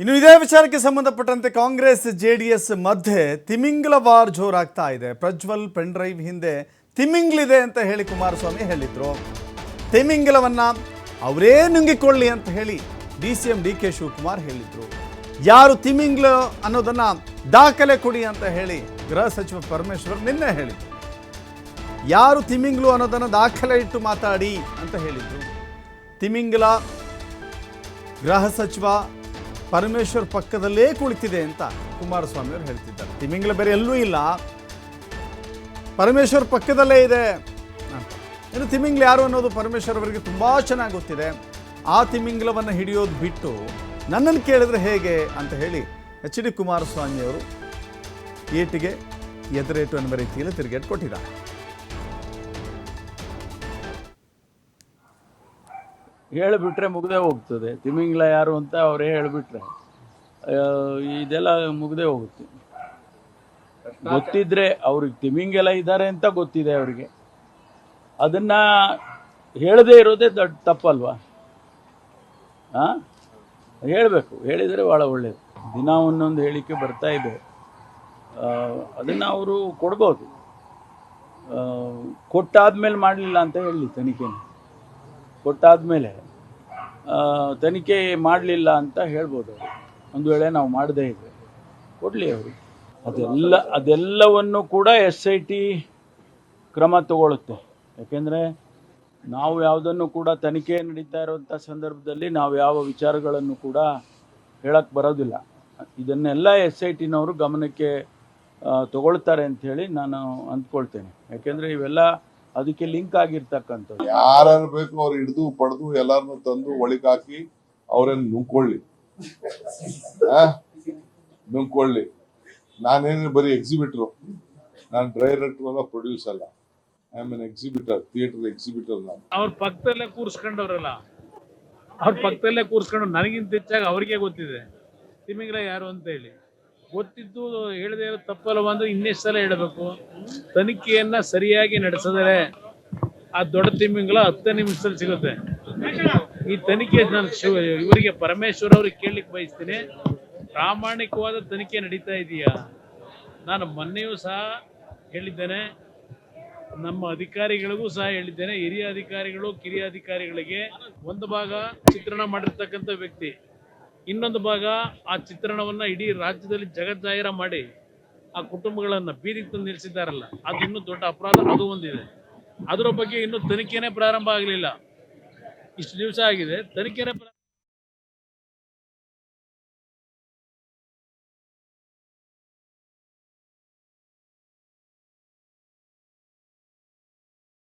ಇನ್ನು ಇದೇ ವಿಚಾರಕ್ಕೆ ಸಂಬಂಧಪಟ್ಟಂತೆ ಕಾಂಗ್ರೆಸ್ ಜೆಡಿಎಸ್ ಮಧ್ಯೆ ತಿಮಿಂಗಲ ವಾರ್ ಜೋರಾಗ್ತಾ ಇದೆ. ಪ್ರಜ್ವಲ್ ಪೆನ್ ಡ್ರೈವ್ ಹಿಂದೆ ತಿಮಿಂಗ್ಲಿದೆ ಅಂತ ಹೇಳಿ ಕುಮಾರಸ್ವಾಮಿ ಹೇಳಿದ್ರು. ತಿಮಿಂಗಲವನ್ನ ಅವರೇ ನುಂಗಿಕೊಳ್ಳಿ ಅಂತ ಹೇಳಿ ಡಿಸಿಎಂ ಡಿಕೆ ಶಿವಕುಮಾರ್ ಹೇಳಿದ್ರು. ಯಾರು ತಿಮಿಂಗ್ಲ ಅನ್ನೋದನ್ನ ದಾಖಲೆ ಕೊಡಿ ಅಂತ ಹೇಳಿ ಗೃಹ ಸಚಿವ ಪರಮೇಶ್ವರ್ ನಿನ್ನೆ ಹೇಳಿದ್ರು. ಯಾರು ತಿಮಿಂಗ್ಲು ಅನ್ನೋದನ್ನ ದಾಖಲೆ ಇಟ್ಟು ಮಾತಾಡಿ ಅಂತ ಹೇಳಿದ್ರು. ತಿಮಿಂಗಲ ಗೃಹ ಸಚಿವ ಪರಮೇಶ್ವರ್ ಪಕ್ಕದಲ್ಲೇ ಕುಳಿತಿದೆ ಅಂತ ಕುಮಾರಸ್ವಾಮಿ ಅವರು ಹೇಳ್ತಿದ್ದಾರೆ. ತಿಮಿಂಗಲ ಬೇರೆ ಎಲ್ಲೂ ಇಲ್ಲ, ಪರಮೇಶ್ವರ್ ಪಕ್ಕದಲ್ಲೇ ಇದೆ ಅಂತ. ಇನ್ನು ತಿಮಿಂಗ್ಲ ಯಾರು ಅನ್ನೋದು ಪರಮೇಶ್ವರ್ ಅವರಿಗೆ ತುಂಬಾ ಚೆನ್ನಾಗಿ ಗೊತ್ತಿದೆ. ಆ ತಿಮಿಂಗ್ಲವನ್ನು ಹಿಡಿಯೋದು ಬಿಟ್ಟು ನನ್ನನ್ನು ಕೇಳಿದ್ರೆ ಹೇಗೆ ಅಂತ ಹೇಳಿ ಎಚ್ ಡಿ ಕುಮಾರಸ್ವಾಮಿ ಅವರು ಏಟಿಗೆ ಎದುರೇಟು ಅನ್ನುವ ರೀತಿಯಲ್ಲಿ ತಿರುಗೇಟು ಕೊಟ್ಟಿದ್ದಾರೆ. ಹೇಳಿಬಿಟ್ರೆ ಮುಗ್ದೇ ಹೋಗ್ತದೆ. ತಿಮಿಂಗ್ಲ ಯಾರು ಅಂತ ಅವರೇ ಹೇಳಿಬಿಟ್ರೆ ಇದೆಲ್ಲ ಮುಗ್ದೇ ಹೋಗುತ್ತೆ. ಗೊತ್ತಿದ್ರೆ ಅವ್ರಿಗೆ ತಿಮಿಂಗೆಲ್ಲ ಇದ್ದಾರೆ ಅಂತ ಗೊತ್ತಿದೆ ಅವರಿಗೆ, ಅದನ್ನ ಹೇಳದೇ ಇರೋದೇ ದೊಡ್ಡ ತಪ್ಪಲ್ವಾ? ಹೇಳಬೇಕು, ಹೇಳಿದರೆ ಭಾಳ ಒಳ್ಳೆಯದು. ದಿನ ಒಂದೊಂದು ಹೇಳಿಕೆ ಬರ್ತಾ ಇದೆ, ಅದನ್ನು ಅವರು ಕೊಡ್ಬೋದು. ಕೊಟ್ಟಾದ್ಮೇಲೆ ಮಾಡಲಿಲ್ಲ ಅಂತ ಹೇಳಿ ತನಿಖೆನ ಕೊಟ್ಟಾದ್ಮೇಲೆ ತನಿಖೆ ಮಾಡಲಿಲ್ಲ ಅಂತ ಹೇಳ್ಬೋದು ಅವರು. ಒಂದು ವೇಳೆ ನಾವು ಮಾಡದೇ ಇದ್ದರೆ ಕೊಡಲಿ ಅವರು. ಅದೆಲ್ಲವನ್ನು ಕೂಡ SIT ಕ್ರಮ ತಗೊಳುತ್ತೆ. ಯಾಕೆಂದರೆ ನಾವು ಯಾವುದನ್ನು ಕೂಡ ತನಿಖೆ ನಡೀತಾ ಇರುವಂಥ ಸಂದರ್ಭದಲ್ಲಿ ನಾವು ಯಾವ ವಿಚಾರಗಳನ್ನು ಕೂಡ ಹೇಳಕ್ಕೆ ಬರೋದಿಲ್ಲ. ಇದನ್ನೆಲ್ಲ SITನವರು ಗಮನಕ್ಕೆ ತಗೊಳ್ತಾರೆ ಅಂಥೇಳಿ ನಾನು ಅಂದ್ಕೊಳ್ತೇನೆ. ಯಾಕೆಂದರೆ ಇವೆಲ್ಲ ಅದಕ್ಕೆ ಲಿಂಕ್ ಆಗಿರ್ತಕ್ಕಂಥದ್ದು. ಯಾರು ಬೇಕು ಅವ್ರು ಹಿಡಿದು ಪಡೆದು ಎಲ್ಲಾರನ್ನು ತಂದು ಒಳಗೆ ಹಾಕಿ ಅವ್ರನ್ನ ನುಂಗ್ಕೊಳ್ಳಿ. ನಾನೇನು ಬರೀ ಎಕ್ಸಿಬಿಟ್ರು, ನಾನು ಡೈರೆಕ್ಟರ್ ಅಲ್ಲ, ಪ್ರೊಡ್ಯೂಸ್ ಅಲ್ಲ. I am an exhibitor, theatre exhibitor. ನಾನು ಅವ್ರ ಪಕ್ಕದಲ್ಲೇ ಕೂರಿಸ್ಕೊಂಡವ್ರಲ್ಲ, ಅವ್ರ ಪಕ್ಕದಲ್ಲೇ ಕೂರಿಸ್ಕೊಂಡು ನನಗಿಂತ ಹೆಚ್ಚಾಗಿ ಅವ್ರಿಗೆ ಗೊತ್ತಿದೆ ತಿಮಿಂಗ್ಲ ಯಾರು ಅಂತ ಹೇಳಿ. ಗೊತ್ತಿದ್ದು ಹೇಳದೇ ಇರೋ ತಪ್ಪಲ್ಲವ ಅಂದ್ರೆ ಇನ್ನೆಷ್ಟು ಸಲ ಹೇಳಬೇಕು? ತನಿಖೆಯನ್ನ ಸರಿಯಾಗಿ ನಡೆಸಿದರೆ ಆ ದೊಡ್ಡ ತಿಮಿಂಗ್ಲ 10 ನಿಮಿಷದಲ್ಲಿ ಸಿಗುತ್ತೆ. ಈ ತನಿಖೆ ನಾನು ಇವರಿಗೆ ಪರಮೇಶ್ವರ್ ಅವ್ರಿಗೆ ಕೇಳಲಿಕ್ಕೆ ಬಯಸ್ತೀನಿ, ಪ್ರಾಮಾಣಿಕವಾದ ತನಿಖೆ ನಡೀತಾ ಇದೆಯಾ? ನಾನು ಮೊನ್ನೆಯೂ ಸಹ ಹೇಳಿದ್ದೇನೆ, ನಮ್ಮ ಅಧಿಕಾರಿಗಳಿಗೂ ಸಹ ಹೇಳಿದ್ದೇನೆ. ಹಿರಿಯ ಅಧಿಕಾರಿಗಳು ಕಿರಿಯ ಅಧಿಕಾರಿಗಳಿಗೆ ಒಂದು ಭಾಗ ಚಿತ್ರಣ ಮಾಡಿರ್ತಕ್ಕಂಥ ವ್ಯಕ್ತಿ, ಇನ್ನೊಂದು ಭಾಗ ಆ ಚಿತ್ರಣವನ್ನು ಇಡೀ ರಾಜ್ಯದಲ್ಲಿ ಜಗಜ್ಜಾಹಿರ ಮಾಡಿ ಆ ಕುಟುಂಬಗಳನ್ನು ಬೀದಿಗೆ ತಂದು ನಿಲ್ಲಿಸಿದ್ದಾರಲ್ಲ, ಅದು ಇನ್ನೂ ದೊಡ್ಡ ಅಪರಾಧ. ಅದು ಒಂದಿದೆ. ಅದರ ಬಗ್ಗೆ ಇನ್ನೂ ತನಿಖೆನೇ ಪ್ರಾರಂಭ ಆಗಲಿಲ್ಲ. ಇಷ್ಟು ದಿವಸ ಆಗಿದೆ, ತನಿಖೆನೇ